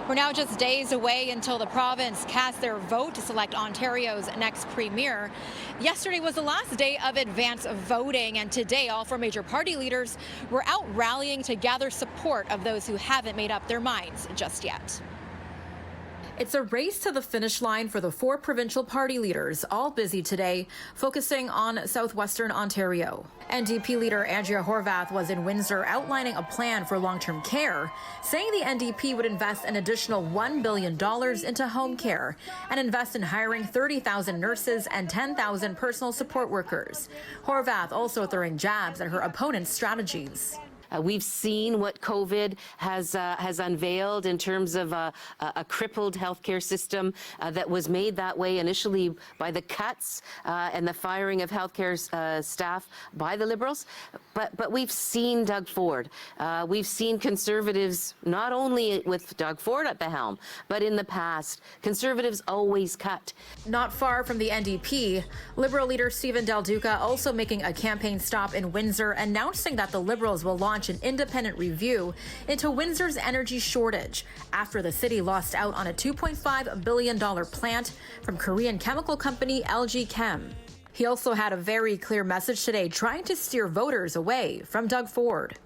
We're now just days away until the province casts their vote to select Ontario's next premier. Yesterday was the last day of advance voting, and today all four major party leaders were out rallying to gather support of those who haven't made up their minds just yet. It's a race to the finish line for the four provincial party leaders, all busy today, focusing on southwestern Ontario. NDP leader Andrea Horwath was in Windsor outlining a plan for long-term care, saying the NDP would invest an additional $1 billion into home care and invest in hiring 30,000 nurses and 10,000 personal support workers. Horwath also throwing jabs at her opponent's strategies. We've seen what COVID has unveiled in terms of a crippled healthcare system that was made that way initially by the cuts and the firing of healthcare staff by the Liberals. But we've seen Doug Ford. We've seen Conservatives, not only with Doug Ford at the helm, but in the past, Conservatives always cut. Not far from the NDP, Liberal leader Stephen Del Duca also making a campaign stop in Windsor, announcing that the Liberals will launch an independent review into Windsor's energy shortage after the city lost out on a $2.5 billion plant from Korean chemical company LG Chem. He also had a very clear message today, trying to steer voters away from Doug Ford.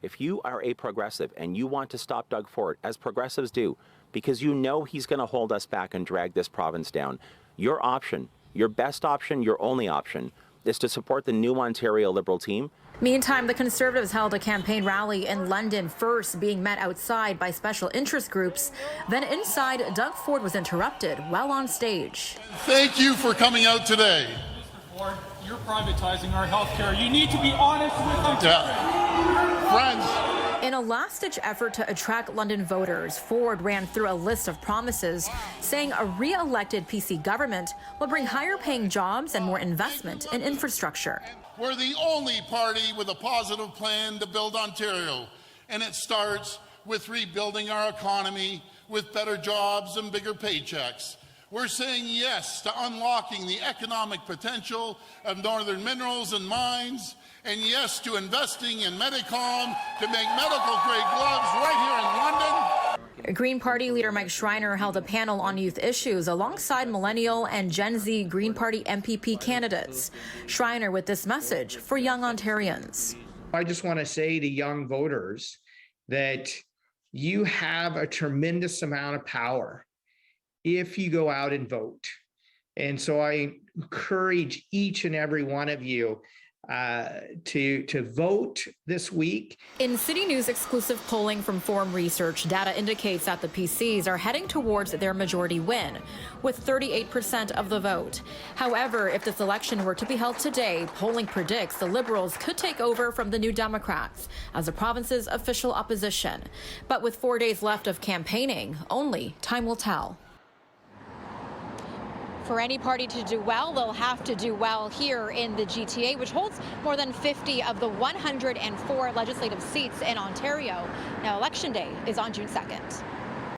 If you are a progressive and you want to stop Doug Ford, as progressives do, because you know he's going to hold us back and drag this province down, your option, your best option, your only option, is to support the new Ontario Liberal team. Meantime, the Conservatives held a campaign rally in London, first being met outside by special interest groups. Then inside, Doug Ford was interrupted while on stage. Thank you for coming out today. Mr. Ford, you're privatizing our health care. You need to be honest with Ontario. Friends. In a last-ditch effort to attract London voters, Ford ran through a list of promises, saying a re-elected PC government will bring higher-paying jobs and more investment in infrastructure. We're the only party with a positive plan to build Ontario, and it starts with rebuilding our economy with better jobs and bigger paychecks. We're saying yes to unlocking the economic potential of northern minerals and mines, and yes to investing in Medicom to make medical-grade gloves right here in London. Green Party leader Mike SCHREINER held a panel on youth issues alongside millennial and Gen Z Green Party MPP candidates. SCHREINER with this message for young Ontarians. I just want to say to young voters that you have a tremendous amount of power if you go out and vote. And so I encourage each and every one of you to vote this week. In CityNews exclusive polling from Forum Research, data indicates that the PCs are heading towards their majority win, with 38% of the vote. However, if this election were to be held today, polling predicts the Liberals could take over from the New Democrats as the province's official opposition. But with 4 days left of campaigning, only time will tell. For any party to do well, they'll have to do well here in the GTA, which holds more than 50 of the 104 legislative seats in Ontario. Now, Election Day is on June 2nd.